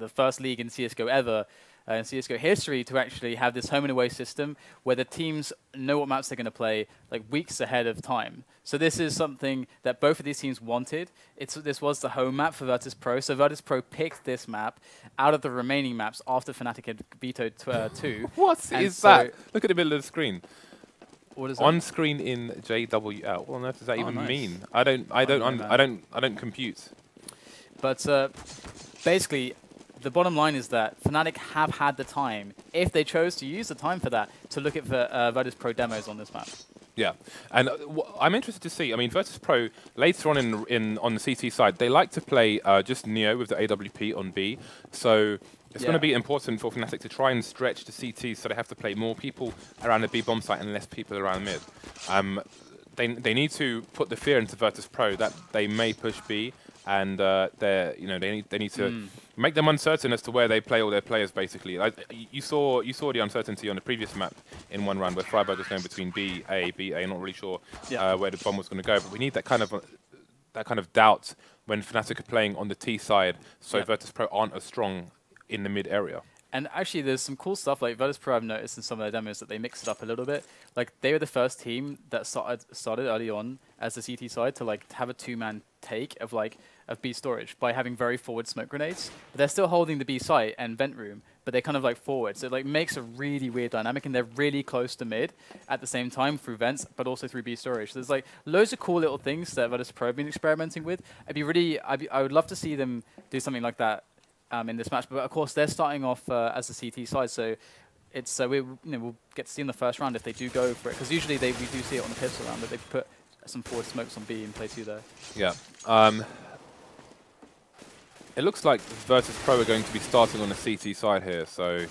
the first league in CSGO ever, in CSGO history, to actually have this home and away system where the teams know what maps they're going to play like weeks ahead of time. So this is something that both of these teams wanted. This was the home map for Virtus.pro, so Virtus.pro picked this map out of the remaining maps after fnatic had vetoed 2. What is that? Look at the middle of the screen. What is that? On screen in JW. What on earth does that even mean? I don't compute. But basically, the bottom line is that fnatic have had the time, if they chose to use the time for that, to look at Virtus.pro demos on this map. Yeah, and I'm interested to see. I mean, Virtus.pro later on on the CT side, they like to play just Neo with the AWP on B. So it's going to be important for fnatic to try and stretch the CT, so they have to play more people around the B bomb site and less people around mid. They need to put the fear into Virtus.pro that they may push B, and they need to make them uncertain as to where they play all their players. Basically, like, you saw the uncertainty on the previous map in one round where Freiburg was going between B A, not really sure where the bomb was going to go. But we need that kind of doubt when fnatic are playing on the T side, so Virtus.pro aren't as strong in the mid area. And actually, there's some cool stuff, like Virtus.pro, I've noticed in some of their demos that they mix it up a little bit. Like, they were the first team that started early on as the CT side to like have a 2-man take of B storage by having very forward smoke grenades. But they're still holding the B site and vent room, but they're kind of like forward. So it like makes a really weird dynamic, and they're really close to mid at the same time through vents, but also through B storage. So there's like loads of cool little things that Virtus.pro have been experimenting with. I would love to see them do something like that in this match, but of course they're starting off as the CT side, so it's we'll get to see in the first round if they do go for it, because usually we do see it on the pistol round that they put some forward smokes on B and play 2 there. Yeah, it looks like Virtus.pro are going to be starting on the CT side here. So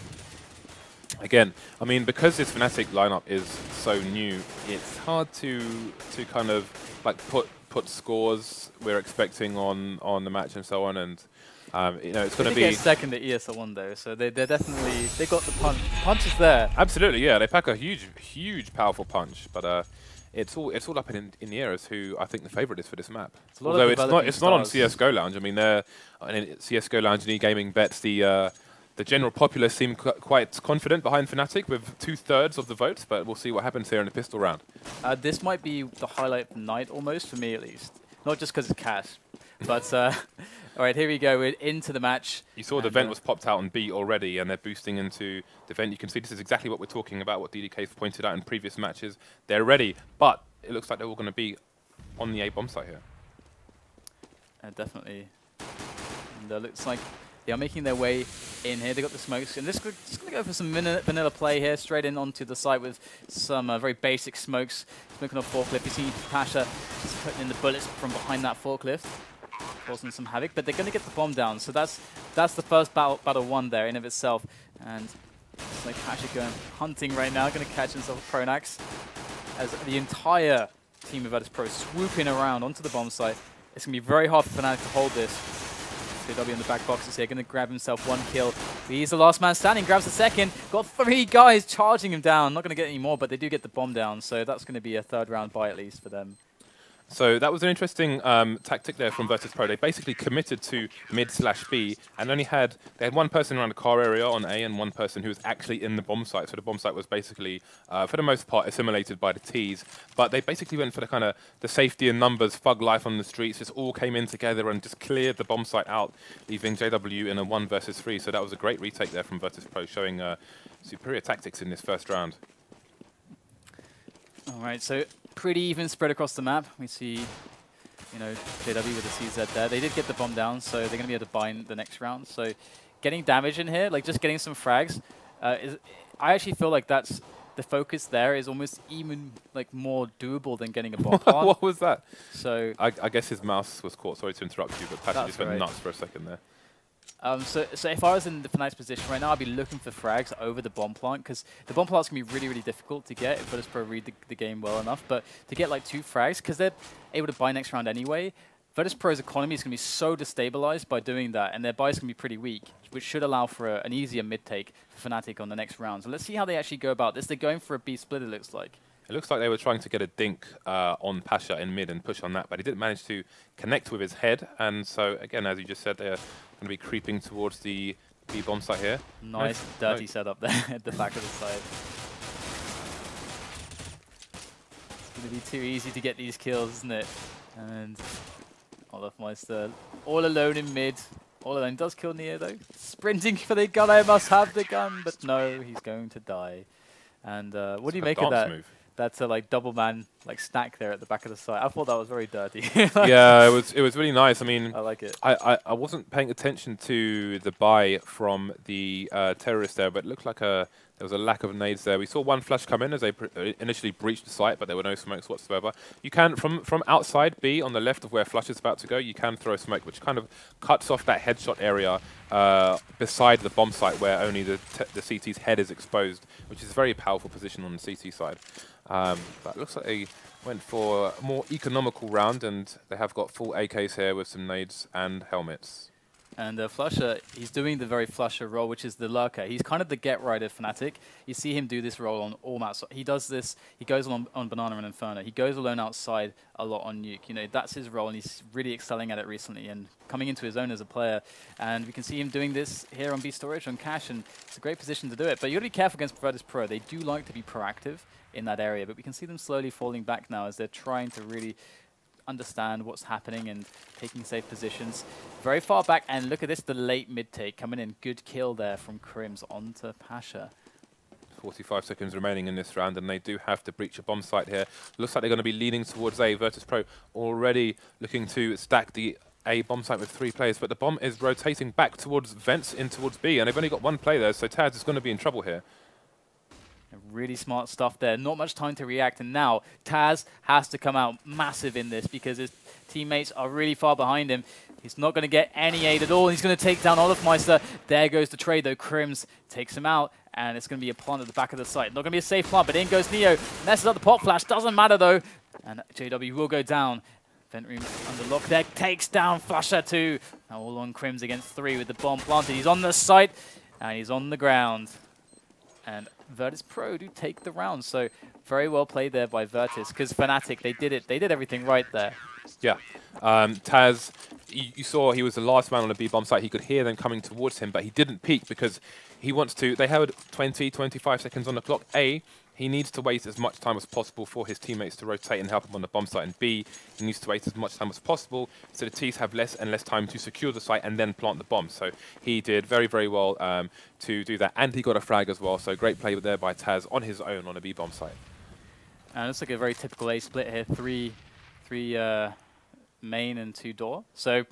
again, I mean, because this fnatic lineup is so new, it's hard to kind of like put scores we're expecting on the match and so on, and it's going to be second at ESL1 though, so they definitely got the punch is there. Absolutely, yeah, they pack a huge powerful punch, but it's all up in the air as who I think the favorite is for this map. Although it's not on CS:GO Lounge. I mean, they're in CS:GO Lounge and e-gaming bets. The general populace seem quite confident behind fnatic with 2/3 of the votes, but we'll see what happens here in the pistol round. This might be the highlight of the night, almost, for me at least. Not just because it's cash, but all right, here we go. We're into the match. You saw the vent was popped out on B already, and they're boosting into the vent. You can see this is exactly what we're talking about, what DDK's pointed out in previous matches. They're ready, but it looks like they're all going to be on the A bomb site here. Definitely. And it looks like they are making their way in here. They got the smokes, and this is going to go for some vanilla play here, straight in onto the site with some very basic smokes. Smoking off forklift. You see Pasha just putting in the bullets from behind that forklift, causing some havoc. But they're going to get the bomb down, so that's the first battle won there in of itself. And it's like Pasha going hunting right now, going to catch himself a pronax as the entire team of Virtus.pro swooping around onto the bomb site. It's going to be very hard for fnatic to hold this. JW in the back boxes here, going to grab himself 1 kill. He's the last man standing, grabs the second. Got 3 guys charging him down. Not going to get any more, but they do get the bomb down. So that's going to be a 3rd round buy at least for them. So that was an interesting tactic there from Virtus.pro. They basically committed to mid/B and they had 1 person around the car area on A and 1 person who was actually in the bomb site. So the bomb site was basically, for the most part, assimilated by the Ts. But they basically went for the kind of the safety in numbers, thug life on the streets. Just all came in together and just cleared the bomb site out, leaving JW in a 1 versus 3. So that was a great retake there from Virtus.pro, showing superior tactics in this first round. All right, so pretty even spread across the map. We see, JW with the CZ there. They did get the bomb down, so they're going to be able to buy in the next round. So getting damage in here, like just getting some frags, I actually feel like that's the focus there is almost even like more doable than getting a bomb plant. What was that? So I guess his mouse was caught. Sorry to interrupt you, but Patty just went nuts for a second there. So if I was in the fnatic's position right now, I'd be looking for frags over the bomb plant, because the bomb plant's going to be really, really difficult to get if Virtus.pro read the game well enough. But to get like 2 frags, because they're able to buy next round anyway, Virtus.pro's economy is going to be so destabilized by doing that, and their buy is going to be pretty weak, which should allow for an easier mid-take for fnatic on the next round. So let's see how they actually go about this. They're going for a B split, it looks like. It looks like they were trying to get a dink on Pasha in mid and push on that, but he didn't manage to connect with his head. And so, again, as you just said, they're going to be creeping towards the B bomb site here. Nice, dirty setup there at the back of the site. It's going to be too easy to get these kills, isn't it? And olofm all alone in mid. All alone does kill Neo though. Sprinting for the gun, I must have the gun, but no, he's going to die. And what do you make of that? Move. That's a like double man like stack there at the back of the site. I thought that was very dirty. Yeah, it was really nice. I mean, I like it. I wasn't paying attention to the buy from the terrorists there, but it looked like there was a lack of nades there. We saw one flash come in as they initially breached the site, but there were no smokes whatsoever. You can, from outside B on the left of where flush is about to go, you can throw smoke, which kind of cuts off that headshot area beside the bomb site where only the CT's head is exposed, which is a very powerful position on the CT side. But it looks like they went for a more economical round, and they have got full AKs here with some nades and helmets. And flusha, he's doing the very flusha role, which is the lurker. He's kind of the get-right of fnatic. You see him do this role on all maps. He does this, he goes on Banana and Inferno. He goes alone outside a lot on Nuke. You know, that's his role, and he's really excelling at it recently and coming into his own as a player. And we can see him doing this here on B Storage, on Cash, and it's a great position to do it. But you got to be careful against Virtus.pro. They do like to be proactive in that area, but we can see them slowly falling back now as they're trying to really understand what's happening and taking safe positions. Very far back, and look at this, the late mid take coming in. Good kill there from KRiMZ onto pasha. 45 seconds remaining in this round, and they do have to breach a bomb site here. Looks like they're going to be leaning towards A. Virtus.pro already looking to stack the A bomb site with 3 players, but the bomb is rotating back towards vents in towards B, and they've only got 1 player there, so TaZ is going to be in trouble here. Really smart stuff there. Not much time to react, and now TaZ has to come out massive in this because his teammates are really far behind him. He's not going to get any aid at all. He's going to take down olofm. There goes the trade, though. KRiMZ takes him out, and it's going to be a plant at the back of the site. Not going to be a safe plant, but in goes Neo. Messes up the pop flash. Doesn't matter, though. And JW will go down. Vent room under lock there. Takes down flusha too. Now all on KRiMZ against 3 with the bomb planted. He's on the site, and he's on the ground. And Virtus.pro do take the round, so very well played there by Virtus, because fnatic, they did it. They did everything right there. Yeah. TaZ, you saw he was the last man on the B bomb site. He could hear them coming towards him, but he didn't peek because he wants to. They had 20, 25 seconds on the clock. A, he needs to wait as much time as possible for his teammates to rotate and help him on the bomb site. And B, he needs to wait as much time as possible so the T's have less and less time to secure the site and then plant the bomb. So he did very, very well to do that. And he got a frag as well. So great play there by TaZ on his own on a B bomb site. And it's like a very typical A split here. Three main and 2 door. So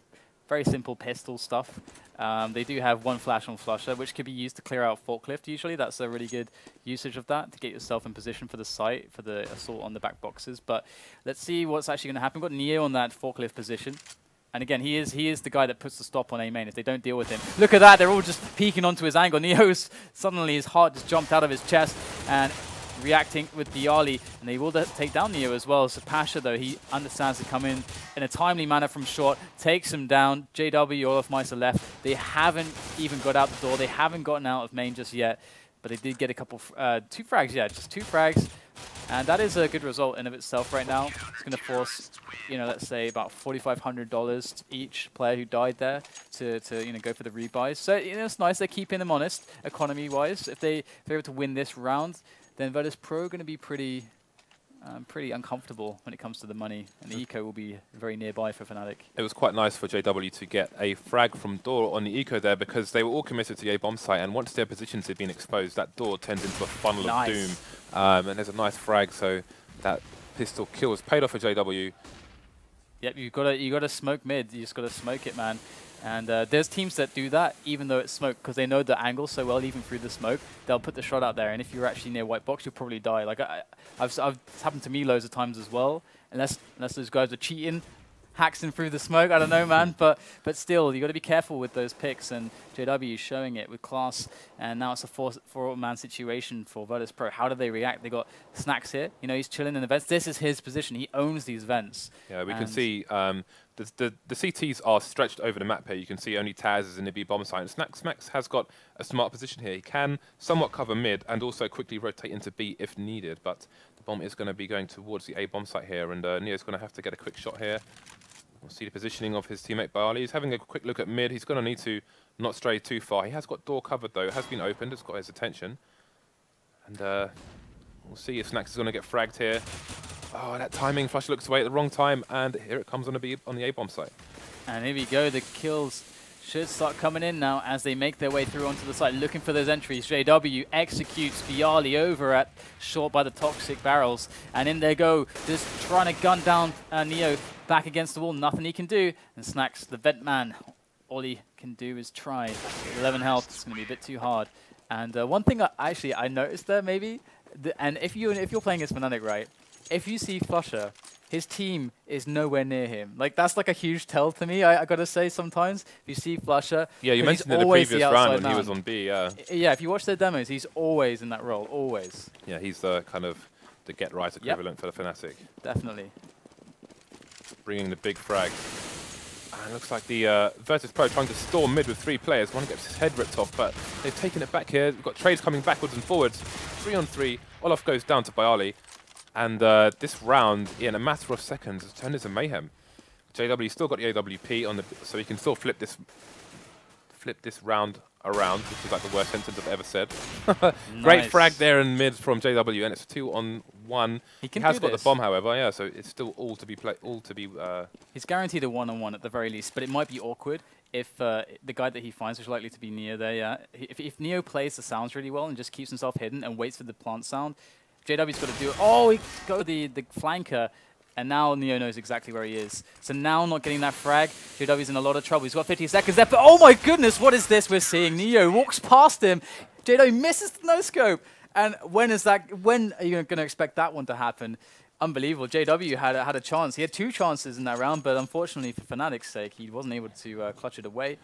very simple pistol stuff. They do have 1 flash on flusha, which could be used to clear out forklift usually. That's a really good usage of that to get yourself in position for the site, for the assault on the back boxes. But let's see what's actually going to happen. We've got Neo on that forklift position. And again, he is the guy that puts the stop on A main if they don't deal with him. Look at that, they're all just peeking onto his angle. Neo's, suddenly his heart just jumped out of his chest and reacting with byali, and they will take down Neo as well. So pasha, though, he understands to come in a timely manner from short, takes him down. JW, olofm left. They haven't even got out the door. They haven't gotten out of main just yet, but they did get a couple, 2 frags, yeah, just 2 frags. And that is a good result in of itself right now. It's going to force, you know, let's say about $4,500 each player who died there to you know, go for the rebuys. So, you know, it's nice. They're keeping them honest, economy-wise. If they're able to win this round, then Virtus.pro are going to be pretty uncomfortable when it comes to the money, and the eco will be very nearby for fnatic. It was quite nice for JW to get a frag from door on the eco there, because they were all committed to the A bomb site, and once their positions had been exposed, that door turns into a funnel of doom. And there's a nice frag, so that pistol kill was paid off for JW. Yep, you gotta smoke mid. You just gotta smoke it, man. And there's teams that do that, even though it's smoke, because they know the angle so well, even through the smoke. They'll put the shot out there, and if you're actually near white box, you'll probably die. Like it's happened to me loads of times as well. Unless those guys are cheating, hacks in through the smoke. I don't know, man. But still, you got to be careful with those picks. And JW is showing it with class. And now it's a four-man situation for Virtus.pro. How do they react? They got Snax here. You know, he's chilling in the vents. This is his position. He owns these vents. Yeah, we can see. The CTs are stretched over the map here. You can see only TaZ is in the B bomb site. Snax has got a smart position here. He can somewhat cover mid and also quickly rotate into B if needed. But the bomb is going to be going towards the A bomb site here, and Neo's going to have to get a quick shot here. We'll see the positioning of his teammate byali. He's having a quick look at mid. He's going to need to not stray too far. He has got door covered though. It has been opened. It's got his attention. And we'll see if Snax is going to get fragged here. Oh, that timing. flusha looks away at the wrong time. And here it comes on the A-bomb site. And here we go. The kills should start coming in now as they make their way through onto the site, looking for those entries. JW executes byali over at short by the toxic barrels, and in they go, just trying to gun down Neo back against the wall. Nothing he can do, and Snax, the vent man, all he can do is try. 11 health, it's going to be a bit too hard. And one thing I noticed there maybe, and if you're playing as fnatic, right, if you see flusha, his team is nowhere near him. Like, that's like a huge tell to me, I gotta say sometimes. If you see flusha, yeah, you mentioned in the previous round when he was on B, yeah. Yeah, if you watch their demos, he's always in that role, always. Yeah, he's the kind of the get-right equivalent for the fnatic. Definitely. Bringing the big frag. And it looks like the Virtus.pro trying to storm mid with 3 players. One gets his head ripped off, but they've taken it back here. We've got trades coming backwards and forwards. 3 on 3. Olof goes down to byali. And this round, in a matter of seconds, has turned into mayhem. JW still got the AWP on the, so he can still flip this round around, which is like the worst sentence I've ever said. Great frag there in mid from JW, and it's 2 on 1. He has got the bomb, however, yeah. So it's still all to be He's guaranteed a 1-on-1 at the very least, but it might be awkward if the guy that he finds is likely to be Neo there. Yeah, if Neo plays the sounds really well and just keeps himself hidden and waits for the plant sound. JW's got to do it. Oh, he got the flanker, and now Neo knows exactly where he is. So now not getting that frag, JW's in a lot of trouble. He's got 50 seconds left, but oh my goodness, what is this we're seeing? Neo walks past him. JW misses the no-scope. And when are you going to expect that one to happen? Unbelievable. JW had a chance. He had 2 chances in that round, but unfortunately for Fnatic's sake, he wasn't able to clutch it away.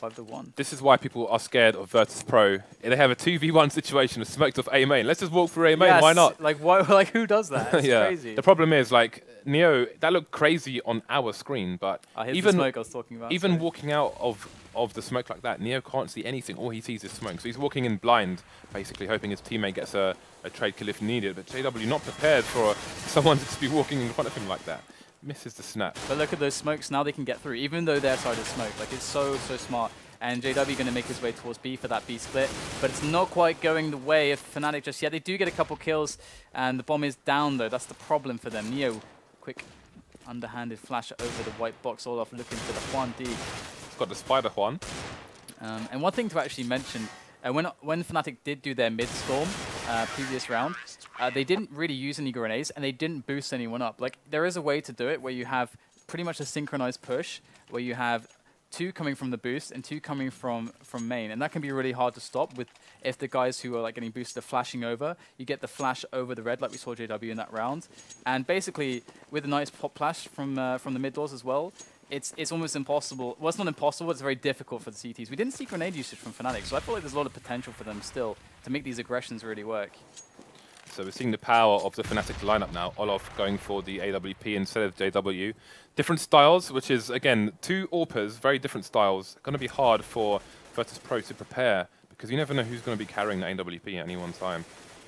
5-1. This is why people are scared of Virtus.pro. They have a 2v1 situation of smoked off A main. Let's just walk through A main. Yes, why not? Like, like who does that? It's crazy. The problem is, like, Neo, that looked crazy on our screen, but even the smoke I was talking about. Even walking out of the smoke like that, Neo can't see anything. All he sees is smoke. So he's walking in blind, basically hoping his teammate gets a trade kill if needed. But JW not prepared for someone to just be walking in front of him like that. Misses the snap. But look at those smokes, now they can get through, even though their side is smoke. Like, it's so smart. And JW going to make his way towards B for that B split. But it's not quite going the way of Fnatic just yet. They do get a couple kills, and the bomb is down, though. That's the problem for them. Neo, quick underhanded flash over the white box. Olof looking for the Juan D. He's got the spider Juan. And one thing to actually mention, when Fnatic did do their mid-storm previous round, they didn't really use any grenades, and they didn't boost anyone up. Like, there is a way to do it where you have pretty much a synchronized push, where you have 2 coming from the boost and 2 coming from main, and that can be really hard to stop with if the guys who are like getting boosted are flashing over. You get the flash over the red like we saw JW in that round, and basically with a nice pop flash from the mid doors as well, it's almost impossible. Well, it's not impossible, it's very difficult for the CTs. We didn't see grenade usage from Fnatic, so I feel like there's a lot of potential for them still to make these aggressions really work. So we're seeing the power of the Fnatic lineup now. Olof going for the AWP instead of JW. Different styles, which is, again, 2 AWPers, very different styles. Going to be hard for Virtus.pro to prepare because you never know who's going to be carrying the AWP at any one time.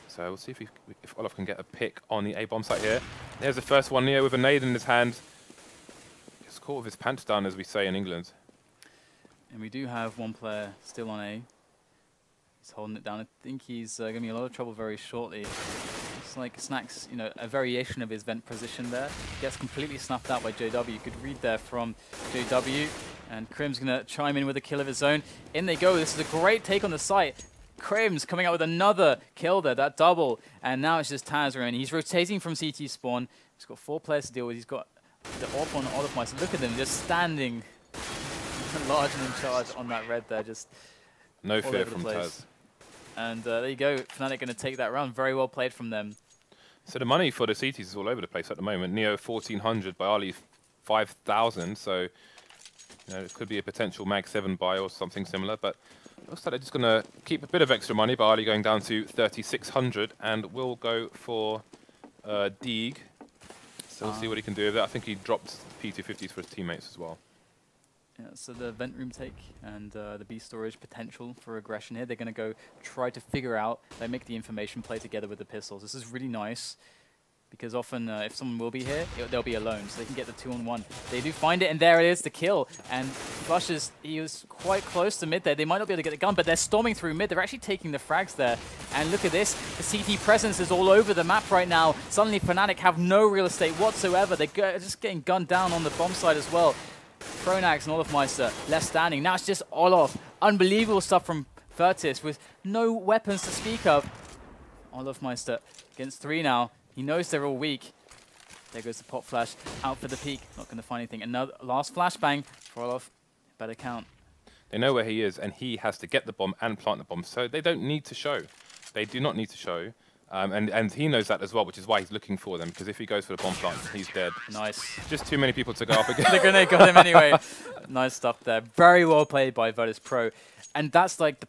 So we'll see if Olof can get a pick on the A-bomb site here. There's the first one, Neo with a nade in his hand. Gets caught with his pants down, as we say in England. And we do have one player still on A. He's holding it down. I think he's going to be in a lot of trouble very shortly. It's like Snax, you know, a variation of his vent position there. Gets completely snuffed out by JW. You could read there from JW. And KRiMZ going to chime in with a kill of his own. In they go. This is a great take on the site. KRiMZ coming out with another kill there, that double. And now it's just TaZ remaining. He's rotating from CT spawn. He's got 4 players to deal with. He's got the AWP on all of my. So look at them just standing large and in charge on that red there. Just no fear from TaZ. And there you go, Fnatic going to take that round. Very well played from them. So the money for the CTs is all over the place at the moment. Neo 1,400, byali 5,000. So you know, it could be a potential Mag 7 buy or something similar. But it looks like they're just going to keep a bit of extra money. byali going down to 3,600, and we'll go for Deeg. So we'll see what he can do with it. I think he dropped P250s for his teammates as well. Yeah, so the vent room take and the B storage potential for aggression here. They're going to go try to figure out, they make the information play together with the pistols. This is really nice. because often if someone will be here, they'll be alone, so they can get the 2-on-1. They do find it, and there it is, the kill. And flusha's, he was quite close to mid there. They might not be able to get the gun, but they're storming through mid. They're actually taking the frags there. And look at this, the CT presence is all over the map right now. Suddenly fnatic have no real estate whatsoever. They're just getting gunned down on the bomb side as well. Pronax and Olofmeister left standing. Now it's just Olof. Unbelievable stuff from Virtus with no weapons to speak of. Olofmeister against 3 now. He knows they're all weak. There goes the pop flash. Out for the peek. Not going to find anything. Another last flashbang for Olof. Better count. They know where he is, and he has to get the bomb and plant the bomb. So they don't need to show. They do not need to show. And he knows that as well, which is why he's looking for them. Because if he goes for the bomb plant, he's dead. Nice. Just too many people to go up again. The grenade got him anyway. Nice stuff there. Very well played by Virtus.pro. And that's like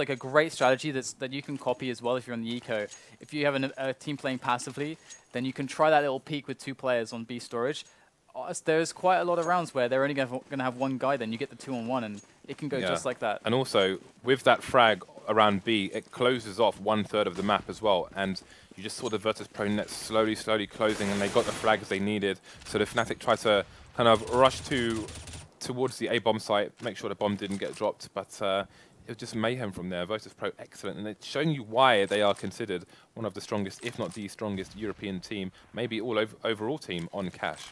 a great strategy that you can copy as well if you're on the eco. If you have a team playing passively, then you can try that little peek with 2 players on B storage. There's quite a lot of rounds where they're only going to have 1 guy, then you get the 2-on-1, and it can go just like that. And also, with that frag around B, it closes off 1/3 of the map as well. And you just saw the Virtus.pro net slowly closing, and they got the frags they needed. So the fnatic tried to kind of rush towards the A bomb site, make sure the bomb didn't get dropped, but it was just mayhem from there. Virtus.pro excellent, and it's showing you why they are considered one of the strongest, if not the strongest, European team, maybe overall team on cash.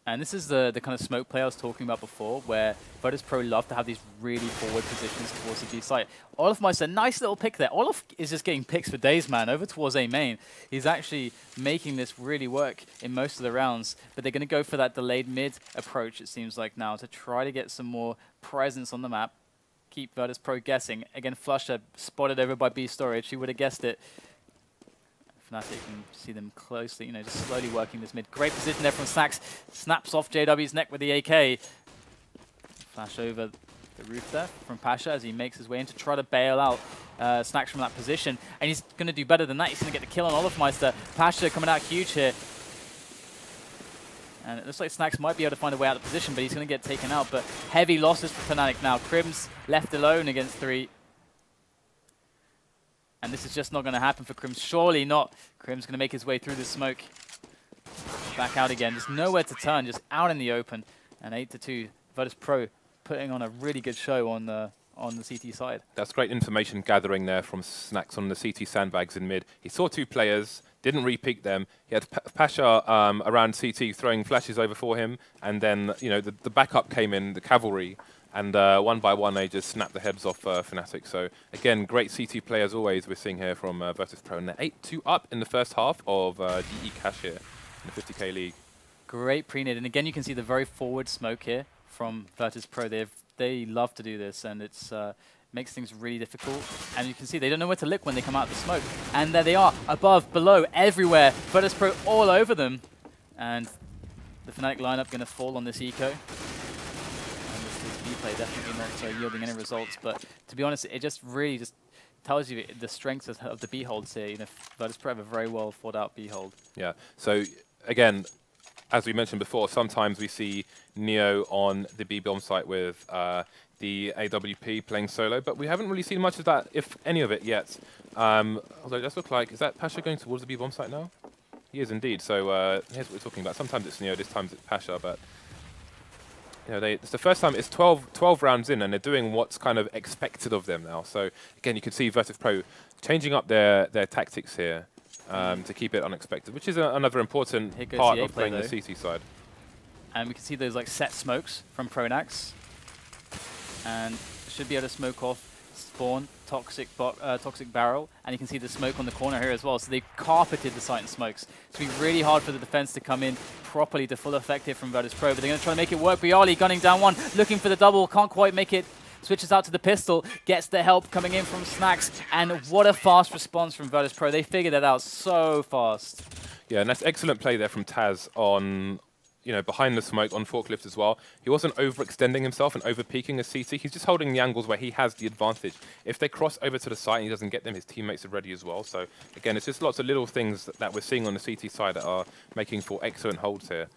And this is the kind of smoke play I was talking about before, where Virtus.pro love to have these really forward positions towards the B site. Olofmeister, nice little pick there. Olof is just getting picks for days, man, over towards A main. He's actually making this really work in most of the rounds, but they're going to go for that delayed mid approach, it seems like now, to try to get some more presence on the map. Keep Virtus.pro guessing. Again, flusha spotted over by B storage. Who would have guessed it? fnatic, you can see them closely, you know, just slowly working this mid. Great position there from Snax. Snaps off JW's neck with the AK. Flash over the roof there from Pasha as he makes his way in to try to bail out Snax from that position. And he's going to do better than that. He's going to get the kill on Olofmeister. Pasha coming out huge here. And it looks like Snax might be able to find a way out of the position, but he's going to get taken out. But heavy losses for fnatic now. KRiMZ left alone against 3. And this is just not going to happen for KRiMZ. Surely not. KRiMZ going to make his way through the smoke. Back out again. Just nowhere to turn. Just out in the open. And 8-2. Virtus.pro putting on a really good show on the CT side. That's great information gathering there from Snax on the CT sandbags in mid. He saw 2 players, didn't re-peek them. He had Pasha around CT throwing flashes over for him. And then, you know, the backup came in, the cavalry. And one by one, they just snapped the heads off fnatic. So, again, great CT play as always we're seeing here from Virtus.pro. And they're 8-2 up in the first half of DE Cash here in the 50k league. Great pre-nade. And again, you can see the very forward smoke here from Virtus.pro. They love to do this, and it's makes things really difficult. And you can see they don't know where to look when they come out of the smoke. And there they are, above, below, everywhere. Virtus.pro all over them. And the fnatic lineup going to fall on this eco. Play definitely not yielding any results, but to be honest, it just really just tells you the strengths of the B holds here. You know, Virtus.pro have a very well thought out B hold. Yeah. So again, as we mentioned before, sometimes we see Neo on the B bomb site with the AWP playing solo, but we haven't really seen much of that, if any of it, yet. Although it does look like, is that Pasha going towards the B bomb site now? He is indeed. So here's what we're talking about. Sometimes it's Neo, this time it's Pasha, but. You know, it's the first time, it's 12 rounds in, and they're doing what's kind of expected of them now. So, again, you can see Virtus.pro changing up their tactics here to keep it unexpected, which is another important part of playing the CT side. And we can see those like set smokes from pronax. And should be able to smoke off spawn, toxic barrel, and you can see the smoke on the corner here as well. So they've carpeted the site in smokes. It's going to be really hard for the defense to come in properly to full effect here from Virtus.pro, but they're going to try to make it work. byali gunning down one, looking for the double, can't quite make it. Switches out to the pistol, gets the help coming in from Snax, and what a fast response from Virtus.pro. They figured that out so fast. Yeah, and that's excellent play there from TaZ on, you know, behind the smoke on forklift as well. He wasn't overextending himself and over-peaking a CT. He's just holding the angles where he has the advantage. If they cross over to the site and he doesn't get them, his teammates are ready as well. So, again, it's just lots of little things that we're seeing on the CT side that are making for excellent holds here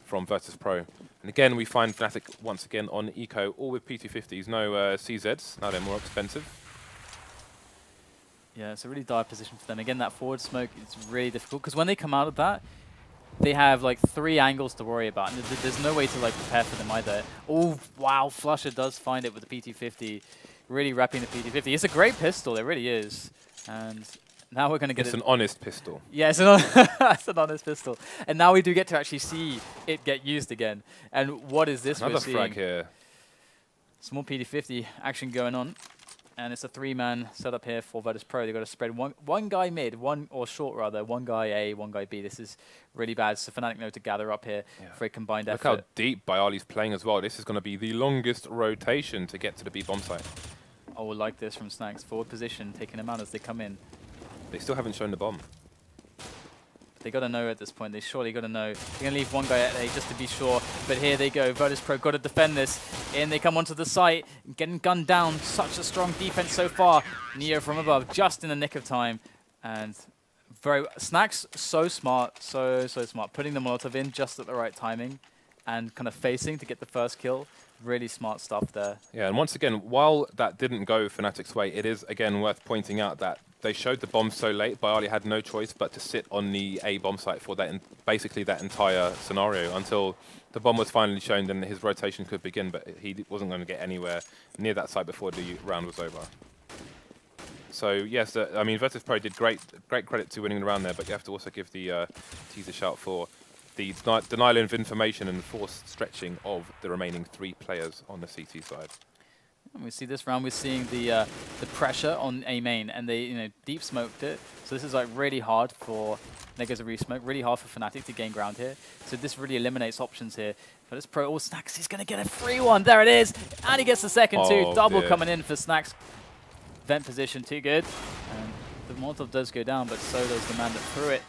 from Virtus.pro. And again, we find fnatic once again on eco, all with P250s, no CZs. Now they're more expensive. Yeah, it's a really dire position for them. Again, that forward smoke is really difficult because when they come out of that, they have like 3 angles to worry about, and there's no way to like prepare for them either. Oh wow, flusha does find it with the PT50, really wrapping the PT50. It's a great pistol, it really is. And now we're going to get It's an honest pistol. Yeah, it's an honest pistol. And now we do get to actually see it get used again. And what is this Another frag here. Small PT50 action going on. And it's a 3-man setup here for Virtus.pro. They've got to spread one guy mid, or short rather, one guy A, one guy B. This is really bad. So fnatic know to gather up here for a combined effort. Look how deep byali's playing as well. This is going to be the longest rotation to get to the B bomb site. Oh, we'll like this from Snax. Forward position, taking them out as they come in. They still haven't shown the bomb. They got to know at this point. They surely got to know. They're going to leave one guy at A just to be sure. But here they go. Virtus.pro got to defend this. In they come onto the site. Getting gunned down. Such a strong defense so far. Neo from above. Just in the nick of time. And Snax so smart. So smart. Putting the Molotov in just at the right timing. And kind of facing to get the first kill. Really smart stuff there. Yeah, and once again, while that didn't go fnatic's way, it is again worth pointing out that they showed the bomb so late, byali had no choice but to sit on the A bomb site for that, basically that entire scenario until the bomb was finally shown. Then his rotation could begin, but he wasn't going to get anywhere near that site before the round was over. So yes, I mean Virtus.pro did great credit to winning the round there, but you have to also give the TaZ a shout for the denial of information and forced stretching of the remaining 3 players on the CT side. And we see this round, we're seeing the pressure on A main, and they deep smoked it. So this is like really hard for, there goes a resmoke, really hard for fnatic to gain ground here. So this really eliminates options here. But it's pro, Snax, he's going to get a free one. There it is. And he gets the second too. Double coming in for Snax. Vent position, too good. And the Molotov does go down, but so does the man that threw it.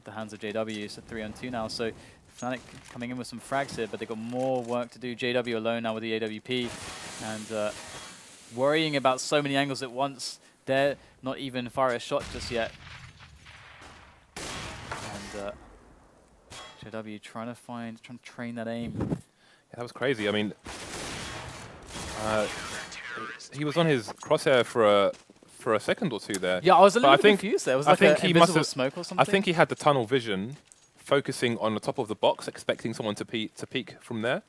The hands of JW, so 3-on-2 now. So fnatic coming in with some frags here, but they've got more work to do. JW alone now with the AWP, and worrying about so many angles at once. They're not even fire a shot just yet. And JW trying to train that aim. Yeah, that was crazy. I mean, he was on his crosshair for a second or two there. Yeah, I was a little bit confused there. It was like an invisible smoke or something. I think he had the tunnel vision, focusing on the top of the box, expecting someone to peek from there.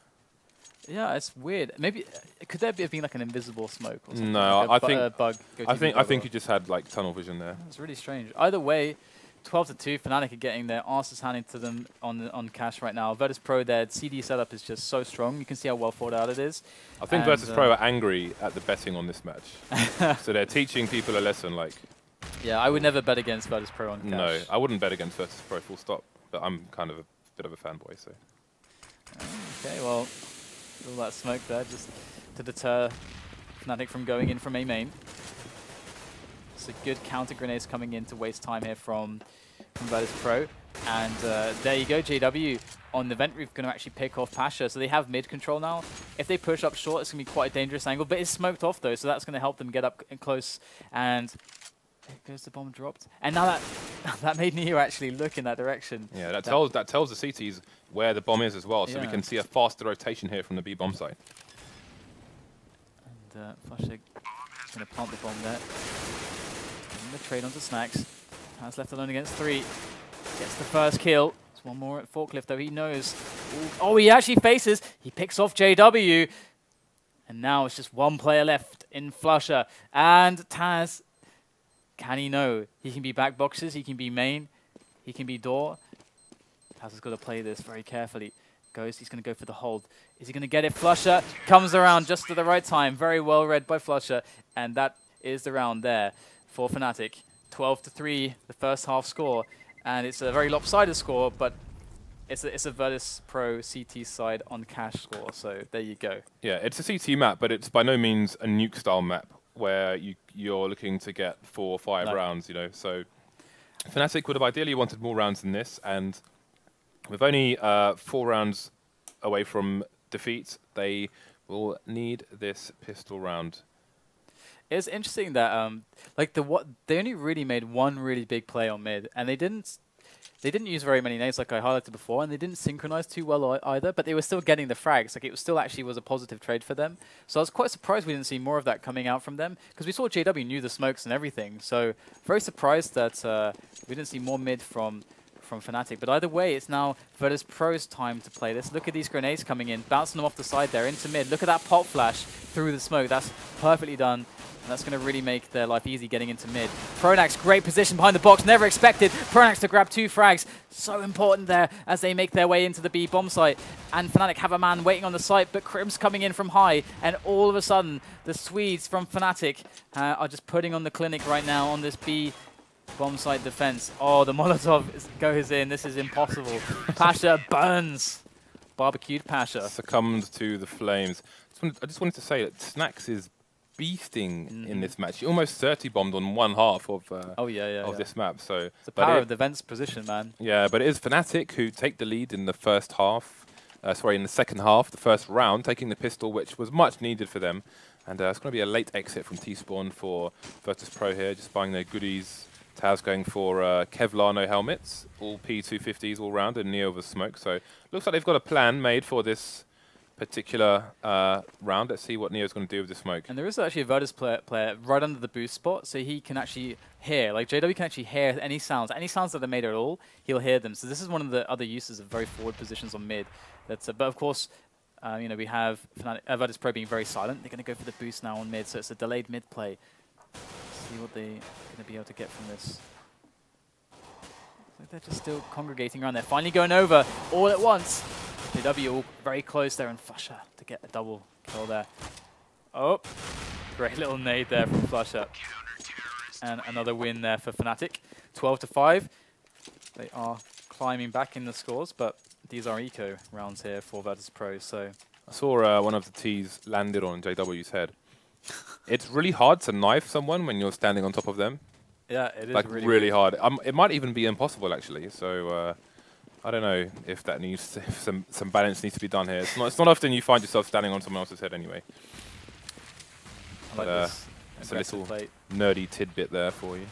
Yeah, it's weird. Maybe could there have been like an invisible smoke or something? No, like I think he just had like tunnel vision there. It's really strange. Either way, 12-2. Fnatic are getting their asses handed to them on cash right now. Virtus.pro, their CD setup is just so strong. You can see how well thought out it is. I think Virtus.pro are angry at the betting on this match. So they're teaching people a lesson. Like, yeah, I would never bet against Virtus.pro on cash. No, I wouldn't bet against Virtus.pro full stop. But I'm kind of a bit of a fanboy, so. Okay, well, all that smoke there just to deter Fnatic from going in from A main. So good counter grenades coming in to waste time here from Virtus.pro. And there you go, JW on the vent roof going to actually pick off Pasha. So they have mid control now. If they push up short, it's going to be quite a dangerous angle. But it's smoked off though, so that's going to help them get up close. And there goes the bomb dropped. And now that made Neo actually look in that direction. Yeah, that tells the CTs where the bomb is as well. So we can see a faster rotation here from the B bomb site. And flusha is going to plant the bomb there. The trade onto Snax. TaZ left alone against 3. Gets the first kill. There's one more at forklift though. He knows. Ooh. Oh, he actually faces. He picks off JW. And now it's just one player left in flusha. And TaZ, can he know? He can be back boxes. He can be main. He can be door. TaZ has got to play this very carefully. He's going to go for the hold. Is he going to get it? flusha comes around just at the right time. Very well read by flusha. And that is the round there for Fnatic. 12-3, the first half score. And it's a very lopsided score, but it's a Virtus.pro CT side on cash score. So there you go. Yeah, it's a CT map, but it's by no means a nuke style map where you're looking to get 4 or 5 rounds, you know. So Fnatic would have ideally wanted more rounds than this, and with only 4 rounds away from defeat, they will need this pistol round. It's interesting that they only really made one really big play on mid, and they didn't. they didn't use very many nades like I highlighted before, and they didn't synchronize too well either, but they were still getting the frags. Like, it was still actually was a positive trade for them. So I was quite surprised we didn't see more of that coming out from them, because we saw JW knew the smokes and everything. So very surprised that we didn't see more mid from fnatic. But either way, it's now Virtus.pro's time to play this. Look at these grenades coming in, bouncing them off the side there into mid. Look at that pop flash through the smoke. That's perfectly done. And that's going to really make their life easy getting into mid. pronax, great position behind the box. Never expected pronax to grab 2 frags. So important there as they make their way into the B bomb site. And fnatic have a man waiting on the site, but KRiMZ coming in from high. And all of a sudden, the Swedes from fnatic are just putting on the clinic right now on this B bomb site defense. Oh, the Molotov goes in. This is impossible. Pasha burns. Barbecued Pasha. Succumbed to the flames. I just wanted to say that Snax is beasting in this match. He almost 30 bombed on one half of this map. So it's the power of the Vents position, man. Yeah, but it is fnatic who take the lead in the first half. In the second half, the first round, taking the pistol, which was much needed for them. And it's going to be a late exit from T-Spawn for Virtus.pro here, just buying their goodies. TaZ going for Kevlar, no helmets, all P250s all round, and Neo with smoke. So looks like they've got a plan made for this particular round. Let's see what Neo's going to do with the smoke. And there is actually a Virtus player right under the boost spot, so he can actually hear, like JW can actually hear any sounds that are made at all, he'll hear them. So this is one of the other uses of very forward positions on mid. That's but of course, you know, we have Virtus.pro being very silent. They're going to go for the boost now on mid, so it's a delayed mid play. See what they're going to be able to get from this. Like they're just still congregating around there. Finally going over all at once. JW all very close there, and flusha to get a double kill there. Oh, great little nade there from flusha. And another win there for fnatic. 12-5. They are climbing back in the scores, but these are eco rounds here for Virtus.pro. So I saw one of the T's landed on JW's head. It's really hard to knife someone when you're standing on top of them. Yeah, it is like really hard. It might even be impossible actually. So I don't know if that needs to, if some balance needs to be done here. It's not often you find yourself standing on someone else's head anyway. I like this. It's a little nerdy tidbit there for you.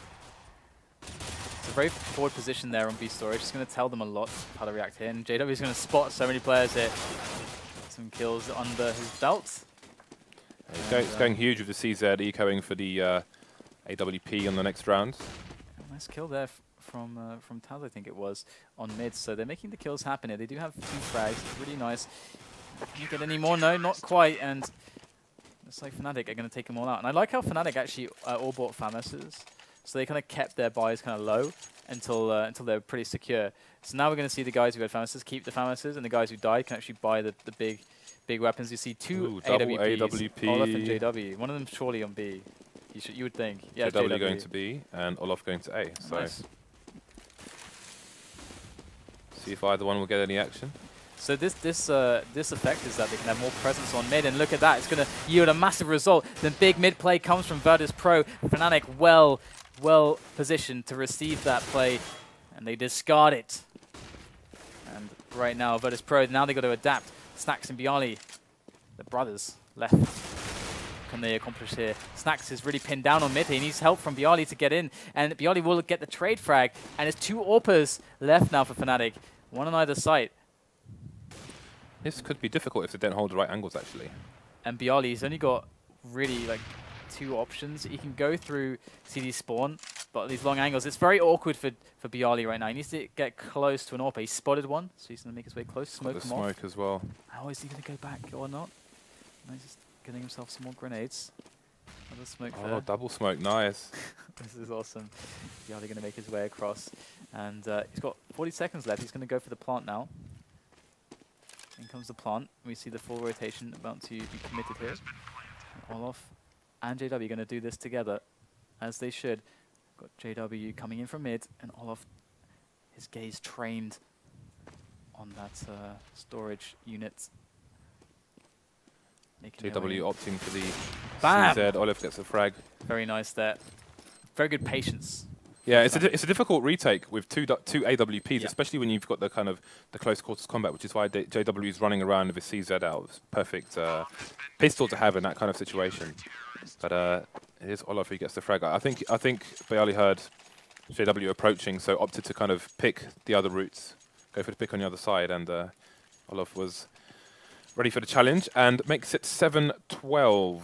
It's a very forward position there on B storage. It's going to tell them a lot how to react here. And JW is going to spot so many players here. Some kills under his belt. It's going huge with the CZ echoing for the AWP on the next round. Nice kill there from TaZ, I think it was, on mid. So they're making the kills happen here. They do have 2 frags. It's really nice. Can you get any more? No, not quite. And it's like fnatic are going to take them all out. And I like how fnatic actually all bought FAMASs. So they kind of kept their buys kind of low until they're pretty secure. So now we're going to see the guys who had FAMASs keep the FAMASs, and the guys who died can actually buy the big weapons. You see 2 AWPs, Olof and JW. One of them surely on B. You would think. Yeah, JW going to B and Olof going to A. So nice. See if either one will get any action. So this effect is that they can have more presence on mid, and look at that, it's going to yield a massive result. The big mid play comes from Virtus.pro. fnatic well positioned to receive that play, and they discard it. And right now, Virtus.pro, now they've got to adapt. Snax and byali, the brothers, left. What can they accomplish here? Snax is really pinned down on mid. He needs help from byali to get in, and byali will get the trade frag. And there's 2 AWPers left now for fnatic, one on either side. This could be difficult if they don't hold the right angles, actually. And byali's only got really like 2 options. He can go through CD spawn, but these long angles, it's very awkward for byali right now. He needs to get close to an AWP. He spotted one, so he's going to make his way close, smoke him off. Smoke as well. How is he going to go back or not? No, he's just getting himself some more grenades. Another smoke there. Oh, double smoke, nice. This is awesome. byali going to make his way across. And he's got 40 seconds left. He's going to go for the plant now. In comes the plant. We see the full rotation about to be committed here. Olof and JW going to do this together, as they should. Got JW coming in from mid, and Olof, his gaze trained on that storage unit. JW opting for the Bam! CZ. Olof gets a frag. Very nice there. Very good patience. Yeah, it's a difficult retake with two AWPs, especially when you've got the kind of the close quarters combat, which is why JW is running around with a CZ out. It's perfect pistol to have in that kind of situation. But it is Olof who gets the frag. I think byali heard JW approaching, so opted to kind of pick the other routes, go for the pick on the other side, and Olof was ready for the challenge and makes it 7-12.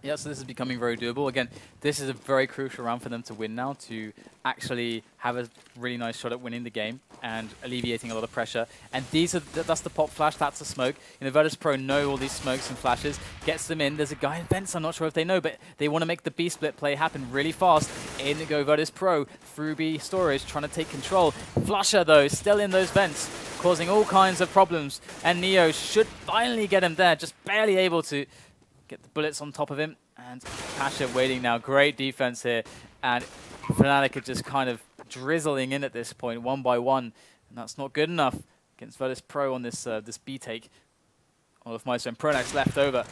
Yeah, so this is becoming very doable. Again, this is a very crucial round for them to win now, to actually have a really nice shot at winning the game and alleviating a lot of pressure. And that's the pop flash, that's the smoke. You know, Virtus.pro know all these smokes and flashes, gets them in. There's a guy in vents, I'm not sure if they know, but they want to make the B split play happen really fast. In go Virtus.pro, through B storage, trying to take control. Flusha, though, still in those vents, causing all kinds of problems. And Neo should finally get him there, just barely able to get the bullets on top of him. And Pasha waiting now. Great defense here. And fnatic are just kind of drizzling in at this point, one by one. And that's not good enough against Virtus.pro on this this B take. olofm and pronax left over.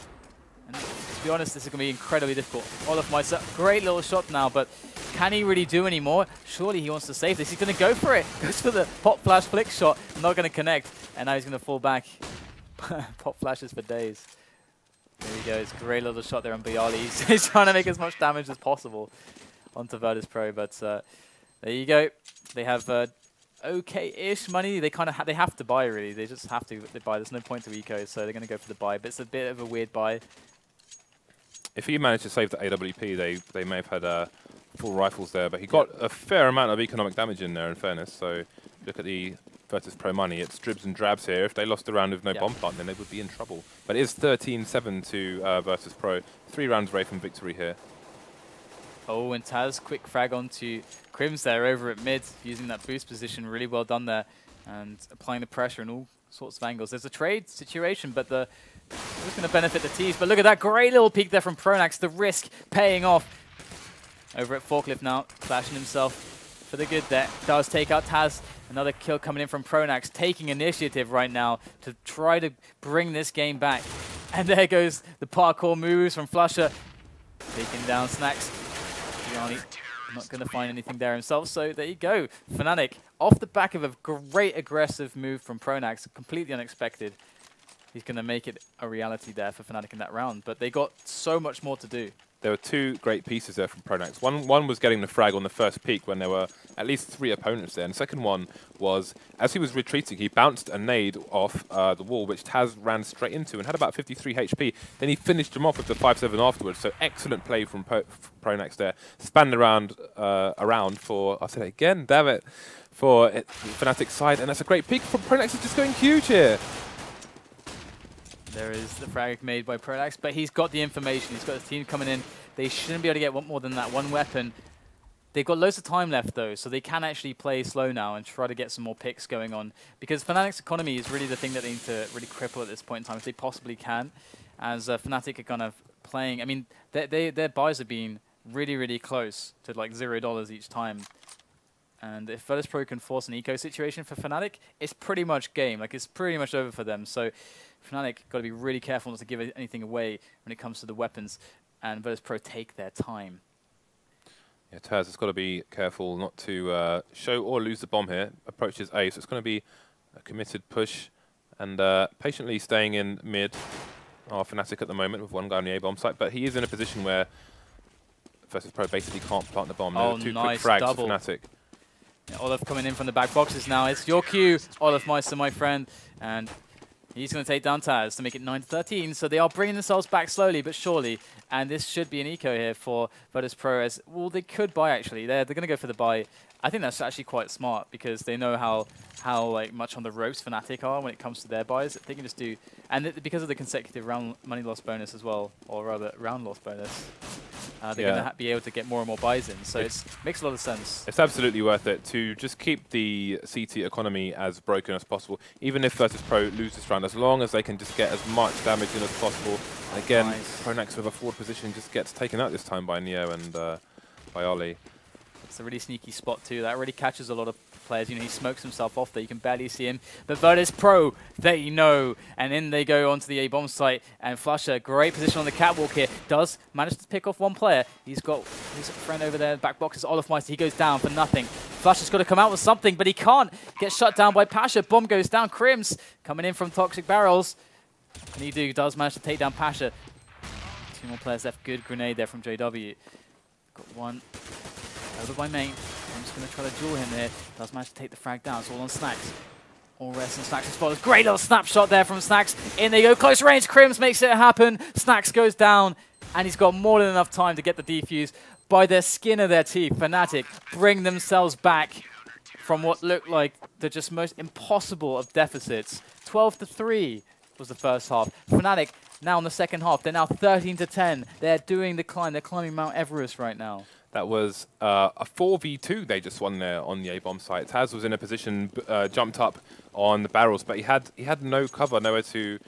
And to be honest, this is going to be incredibly difficult. olofm, great little shot now, but can he really do any more? Surely he wants to save this. He's going to go for it. Goes for the pop flash flick shot. Not going to connect. And now he's going to fall back. Pop flashes for days. There he goes. Great little shot there on byali. He's trying to make as much damage as possible onto Virtus.pro, but there you go. They have okay-ish money. They kind of they have to buy, really. They just have to buy. There's no point to eco, so they're going to go for the buy. But it's a bit of a weird buy. If he managed to save the AWP, they may have had full rifles there, but he got a fair amount of economic damage in there, in fairness. So look at the Virtus.pro money. It's dribs and drabs here. If they lost a round with no bomb plant, then they would be in trouble. But it is 13-7 to Virtus.pro. 3 rounds away from victory here. Oh, and TaZ, quick frag onto KRiMZ there over at mid, using that boost position. Really well done there. And applying the pressure in all sorts of angles. There's a trade situation, but it's going to benefit the T's. But look at that great little peek there from pronax. The risk paying off. Over at Forklift now, flashing himself for the good there. Does take out TaZ. Another kill coming in from pronax, taking initiative right now to try to bring this game back. And there goes the parkour moves from flusha. Taking down Snax. byali not going to find anything there himself, so there you go. fnatic, off the back of a great aggressive move from pronax, completely unexpected. He's going to make it a reality there for fnatic in that round, but they got so much more to do. There were 2 great pieces there from pronax. One was getting the frag on the first peak when there were at least 3 opponents there. And the second one was, as he was retreating, he bounced a nade off the wall, which TaZ ran straight into and had about 53 HP. Then he finished him off with the 5-7 afterwards. So excellent play from pronax there. Spanned around for, I'll say that again, damn it, for fnatic's side. And that's a great peak from pronax. He's just going huge here. There is the frag made by pronax, but he's got the information. He's got his team coming in. They shouldn't be able to get more than that one weapon. They've got loads of time left, though, so they can actually play slow now and try to get some more picks going on. Because fnatic's economy is really the thing that they need to really cripple at this point in time, if they possibly can. As fnatic are kind of playing, I mean, their buys have been really, really close to like $0 each time. And if Virtus.pro can force an eco situation for fnatic, it's pretty much game. Like, it's pretty much over for them. So fnatic got to be really careful not to give anything away when it comes to the weapons. And Virtus.pro take their time. Yeah, TaZ has got to be careful not to show or lose the bomb here. Approaches A, so it's going to be a committed push. And patiently staying in mid are fnatic at the moment with one guy on the A bomb site. But he is in a position where Virtus.pro basically can't plant the bomb. Oh, there are 2 nice quick frags double. for fnatic. Yeah, Olof coming in from the back boxes now. It's your cue, olofm, my friend. And he's going to take down TaZ to make it 9-13. So they are bringing themselves back slowly but surely. And this should be an eco here for Virtus.pro. As well, they could buy, actually. They're going to go for the buy. I think that's actually quite smart because they know how like much on the ropes fnatic are when it comes to their buys. They can just do... And because of the consecutive round money loss bonus as well, or rather round loss bonus, they're going to be able to get more and more buys in. So it makes a lot of sense. It's absolutely worth it to just keep the CT economy as broken as possible, even if Virtus.pro lose this round, as long as they can just get as much damage in as possible. And again, pronax with a forward position just gets taken out this time by Neo and byali. It's a really sneaky spot too. That really catches a lot of players. You know, he smokes himself off there. You can barely see him. But Virtus.pro, they know. And in they go onto the A-bomb site. And flusha, great position on the catwalk here. Does manage to pick off one player. He's got his friend over there. Back box is olofm. He goes down for nothing. flusha's got to come out with something, but he can't. Gets shut down by pasha. Bomb goes down. KRiMZ coming in from toxic barrels. And he does manage to take down pasha. 2 more players left. Good grenade there from JW. Got one over by main. I'm just going to try to duel him here. Does manage to take the frag down. It's all on Snax. All rest on Snax's spot. Great little snapshot there from Snax. In they go. Close range. KRiMZ makes it happen. Snax goes down. And he's got more than enough time to get the defuse. By their skin of their teeth, fnatic bring themselves back from what looked like the just most impossible of deficits. 12-3 was the first half. fnatic now in the second half. They're now 13-10. They're doing the climb. They're climbing Mount Everest right now. That was a 4v2 they just won there on the A-bomb site. TaZ was in a position, jumped up on the barrels, but he had no cover, nowhere to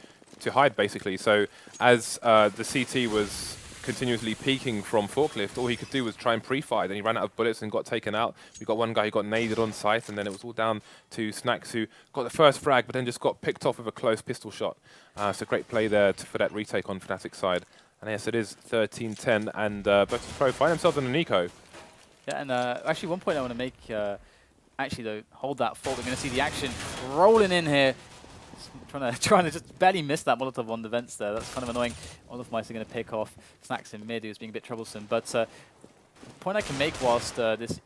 hide basically. So as the CT was continuously peeking from forklift, all he could do was try and pre-fire, and he ran out of bullets and got taken out. We got one guy who got naded on site, and then it was all down to Snax, who got the first frag, but then just got picked off with a close pistol shot. So great play there for that retake on fnatic's side. And yes, it is 13-10, and Virtus.pro find themselves in an eco. Yeah, and actually one point I want to make, actually though, hold that thought. We're going to see the action rolling in here. Trying to just barely miss that Molotov on the vents there. That's kind of annoying. Olof might are going to pick off Snax in mid, who's being a bit troublesome. But the point I can make whilst this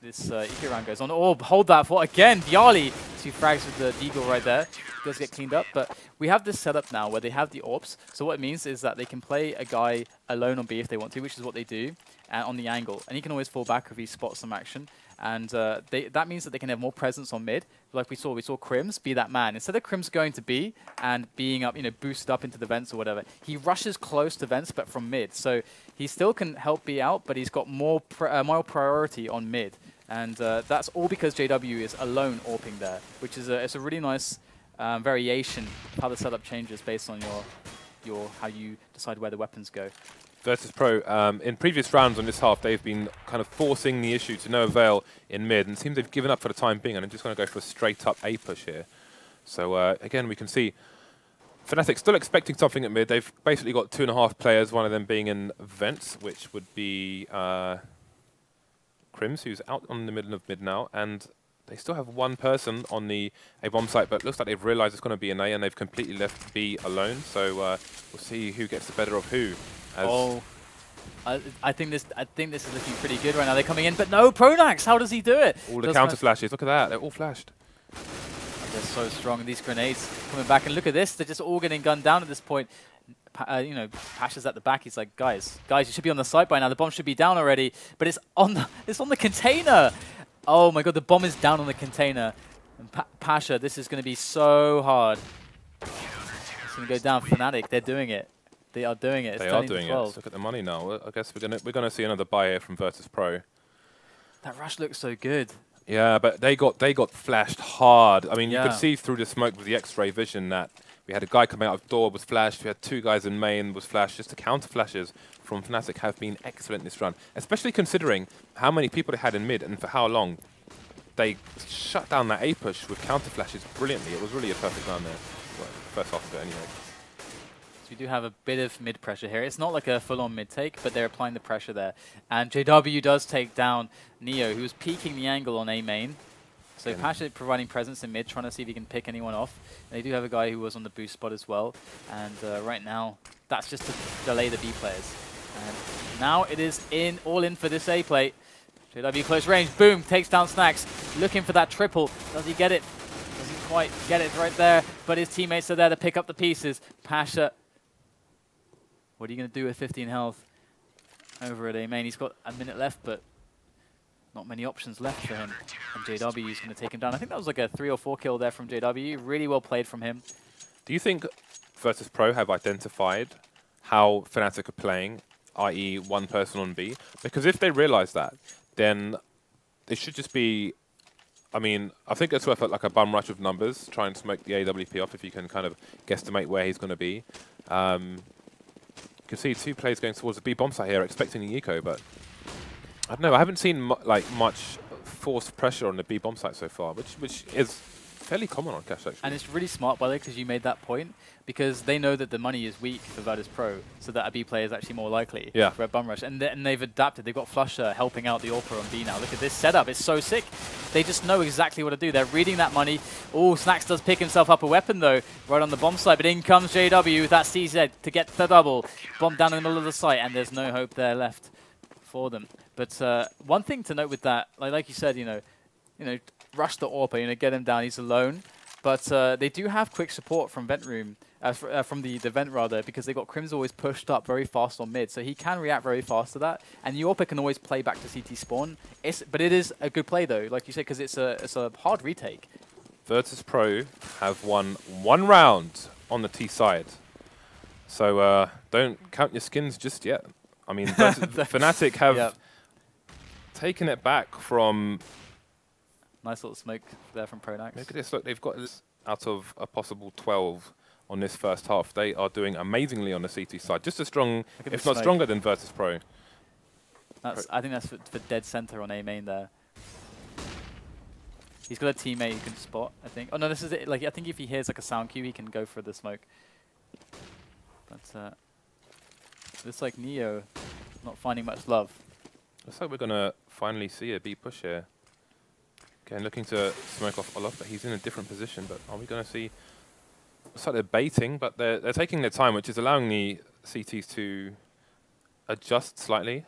eco round goes on. Oh, hold that for again. Byali, 2 frags with the deagle right there. Does get cleaned up, but we have this setup now where they have the AWPs. So what it means is that they can play a guy alone on B if they want to, which is what they do, and on the angle. And he can always fall back if he spots some action. And that means that they can have more presence on mid. Like we saw KRiMZ be that man. Instead of KRiMZ going to B and being up, boosted up into the vents or whatever, he rushes close to vents, but from mid. So he still can help B out, but he's got more priority on mid. And that's all because JW is alone AWPing there, which is it's a really nice variation of how the setup changes based on how you decide where the weapons go. Virtus.pro, in previous rounds on this half, they've been kind of forcing the issue to no avail in mid, and it seems they've given up for the time being, and they're just going to go for a straight-up A push here. So again, we can see fnatic still expecting something at mid. They've basically got 2.5 players, one of them being in vents, which would be KRiMZ, who's out on the middle of mid now, and they still have one person on the A-bomb site, but it looks like they've realized it's going to be an A, and they've completely left B alone. So we'll see who gets the better of who. I think this is looking pretty good right now. They're coming in, but no, pronax. How does he do it? All the counter flashes. Look at that. They're all flashed. They're so strong. These grenades coming back, and look at this. They're just all getting gunned down at this point. Pasha's at the back. He's like, guys, you should be on the site by now. The bomb should be down already, but it's on the container. Oh my god, the bomb is down on the container. And Pasha, this is going to be so hard. It's going to go down. fnatic, they're doing it. They are doing it. They are doing it. Look at the money now. I guess we're gonna see another buy here from Virtus.pro. That rush looks so good. Yeah, but they got flashed hard. I mean, you could see through the smoke with the X-ray vision that we had a guy coming out of door was flashed. We had 2 guys in main was flashed. Just the counter flashes from fnatic have been excellent this run, especially considering how many people they had in mid and for how long. They shut down that A push with counter flashes brilliantly. It was really a perfect run there. Well, first half of it anyway. We do have a bit of mid pressure here. It's not like a full-on mid take, but they're applying the pressure there. And JW does take down Neo, who's peeking the angle on A main. So Pasha providing presence in mid, trying to see if he can pick anyone off. And they do have a guy who was on the boost spot as well. And right now, that's just to delay the B players. And now it is all in for this A play. JW close range, boom, takes down Snax. Looking for that triple. Does he get it? Doesn't quite get it right there, but his teammates are there to pick up the pieces. Pasha, what are you going to do with 15 health over at A main? He's got a minute left, but not many options left for him. And JW is going to take him down. I think that was like a 3 or 4 kill there from JW. Really well played from him. Do you think Virtus.pro have identified how fnatic are playing, i.e. one person on B? Because if they realize that, then they should just be... I mean, I think it's worth like a bum rush of numbers, try and smoke the AWP off if you can kind of guesstimate where he's going to be. You can see 2 players going towards the B bomb site here, expecting the eco, but I don't know. I haven't seen much forced pressure on the B bomb site so far, which is fairly common on Cash actually. And it's really smart, by the way, because you made that point, because they know that the money is weak for Virtus.pro, so that a B player is actually more likely for a bum rush. And they've adapted. They've got flusha helping out the AWPer on B now. Look at this setup. It's so sick. They just know exactly what to do. They're reading that money. Oh, Snax does pick himself up a weapon, though, right on the bomb site. But in comes JW with that CZ to get the double. Bomb down in the middle of the site, and there's no hope there left for them. But one thing to note with that, like you said, you know, rush the AWP, get him down. He's alone. But they do have quick support from vent room, from the vent rather, because they got KRiMZ always pushed up very fast on mid, so he can react very fast to that. And the AWP can always play back to CT spawn. But it is a good play though, like you said, because it's a hard retake. Virtus.pro have won 1 round on the T side, so don't count your skins just yet. I mean, fnatic have taken it back from. Nice little smoke there from pronax. Look at this. Look, they've got out of a possible 12 on this first half. They are doing amazingly on the CT side. Just as strong, if not stronger than Virtus.pro. I think that's for dead center on A main there. He's got a teammate who can spot, I think. Oh no, this is it. Like, I think if he hears like a sound cue, he can go for the smoke. But looks like Neo not finding much love. Looks like we're gonna finally see a B push here. Again, looking to smoke off Olof, but he's in a different position. But are we going to see? Looks like they're baiting, but they're taking their time, which is allowing the CTs to adjust slightly.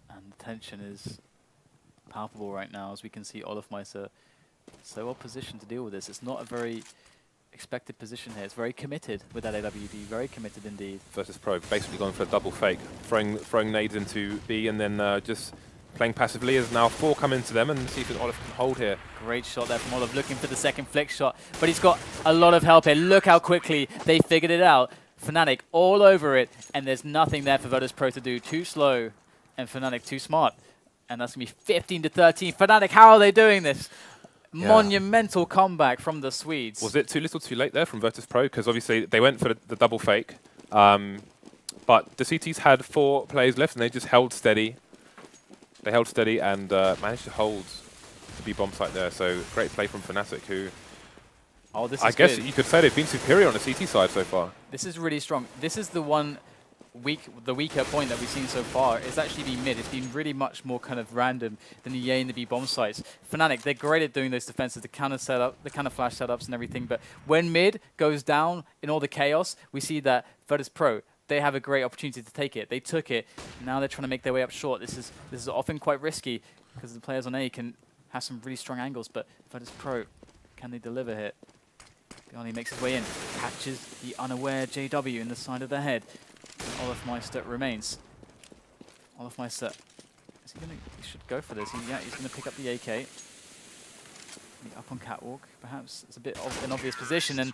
And the tension is palpable right now, as we can see olofm so well positioned to deal with this. It's not a very expected position here. It's very committed with that AWD, very committed indeed. Virtus.pro basically going for a double fake, throwing nades into B, and then just playing passively as now 4 come into them, and see if Olof can hold here. Great shot there from Olof, looking for the second flick shot, but he's got a lot of help here. Look how quickly they figured it out. fnatic all over it, and there's nothing there for Virtus.pro to do. Too slow, and fnatic too smart. And that's going to be 15 to 13. fnatic, how are they doing this? Yeah. Monumental comeback from the Swedes. Was it too little too late there from Virtus.pro? Because obviously they went for the double fake, but the CTs had 4 players left, and they just held steady. They held steady and managed to hold the B bomb site there. So great play from fnatic, who I guess you could say they've been superior on the CT side so far. This is really strong. This is the weaker point that we've seen so far. It's actually been mid. It's been really much more kind of random than the A and the B bomb sites. fnatic, they're great at doing those defenses, the counter setup, the counter flash setups and everything. But when mid goes down in all the chaos, we see that Virtus.pro, they have a great opportunity to take it. They took it. Now they're trying to make their way up short. This is often quite risky because the players on A can have some really strong angles. But Virtus.pro, can they deliver here? Bieliński makes his way in, catches the unaware JW in the side of the head. And olofm remains. olofm, is he gonna? He should go for this. Yeah, he's gonna pick up the AK. Up on catwalk, perhaps it's a bit of an obvious position, and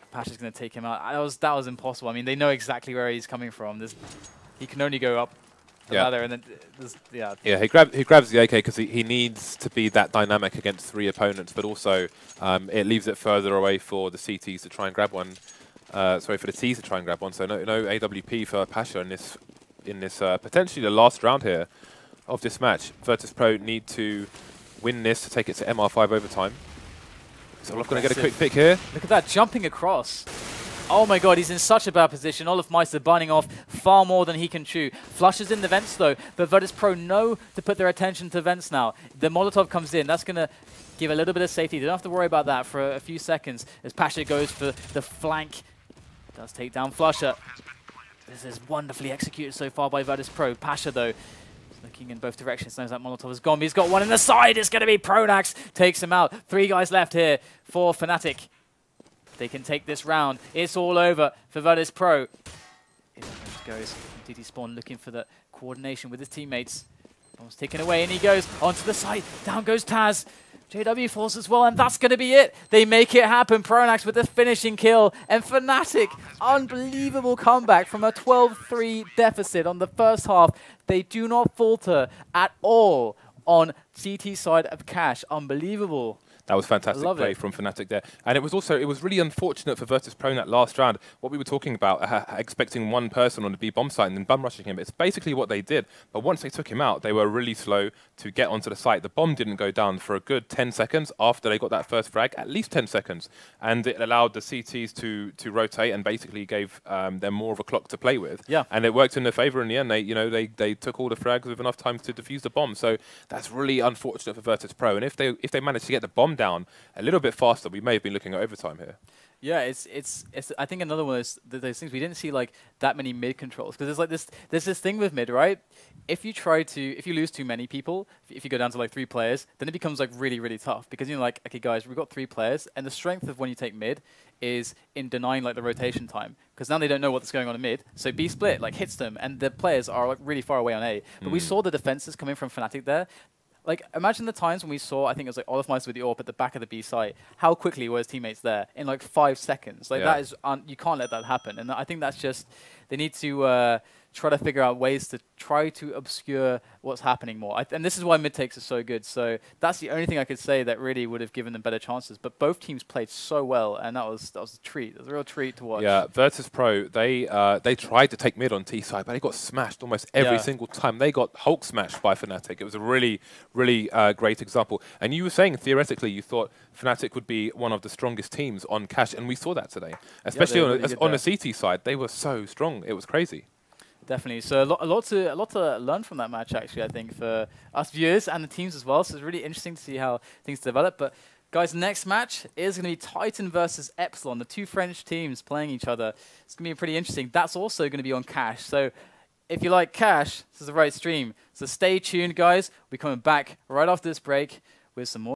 pasha's going to take him out. That was impossible. I mean, they know exactly where he's coming from. He can only go up the ladder, and then he grabs the AK because he needs to be that dynamic against 3 opponents, but also it leaves it further away for the CTs to try and grab one. Sorry, for the T's to try and grab one. So no AWP for pasha in this potentially the last round here of this match. Virtus.pro need to win this to take it to MR5 overtime. So Olof going to get a quick pick here. Look at that, jumping across. Oh my god, he's in such a bad position. olofm burning off far more than he can chew. Flushes in the vents though, but Virtus.pro know to put their attention to vents now. The Molotov comes in, that's going to give a little bit of safety. They don't have to worry about that for a few seconds as pasha goes for the flank. Does take down flusha. This is wonderfully executed so far by Virtus.pro. pasha though, looking in both directions, knows that Molotov has gone. He's got one in the side. It's going to be pronax. Takes him out. 3 guys left here for fnatic. They can take this round. It's all over for Virtus.pro. Goes DD spawn looking for the coordination with his teammates. Bomb's taken away and he goes onto the side. Down goes TaZ. JW falls as well, and that's going to be it. They make it happen. pronax with the finishing kill, and fnatic, unbelievable comeback from a 12-3 deficit on the first half. They do not falter at all on CT side of cash. Unbelievable. That was fantastic play from fnatic there. And it was really unfortunate for Virtus.pro in that last round. What we were talking about, expecting 1 person on the B bomb site and then bum rushing him. It's basically what they did. But once they took him out, they were really slow to get onto the site. The bomb didn't go down for a good 10 seconds after they got that first frag, at least 10 seconds. And it allowed the CTs to rotate and basically gave them more of a clock to play with. Yeah. And it worked in their favor in the end. They took all the frags with enough time to defuse the bomb. So that's really unfortunate for Virtus.pro. And if they managed to get the bomb down a little bit faster, we may have been looking at overtime here. Yeah, it's I think another one is those things we didn't see like that many mid controls, because there's this thing with mid, right? If you lose too many people, if you go down to like 3 players, then it becomes like really tough, because you're like, okay guys, we've got 3 players, and the strength of when you take mid is in denying like the rotation time, because now they don't know what's going on in mid, so B split like hits them, and the players are like really far away on A. But we saw the defenses coming from fnatic there. Like, imagine the times when we saw, I think it was like Olof with the AWP at the back of the B site, how quickly were his teammates there in like 5 seconds. Like, that is, you can't let that happen. And I think that's just, they need to try to figure out ways to try to obscure what's happening more. And this is why mid takes are so good. So that's the only thing I could say that really would have given them better chances. But both teams played so well, and that was a treat. It was a real treat to watch. Yeah, Virtus.pro, they tried to take mid on T side, but they got smashed almost every single time. They got Hulk smashed by fnatic. It was a really great example. And you were saying, theoretically, you thought fnatic would be one of the strongest teams on cash, and we saw that today. Especially on the CT side, they were so strong. It was crazy. Definitely. So a lot to learn from that match, actually, I think, for us viewers and the teams as well. So it's really interesting to see how things develop. But guys, next match is going to be Titan versus Epsilon, the 2 French teams playing each other. It's going to be pretty interesting. That's also going to be on cash. So if you like cash, this is the right stream. So stay tuned, guys. We'll be coming back right after this break with some more.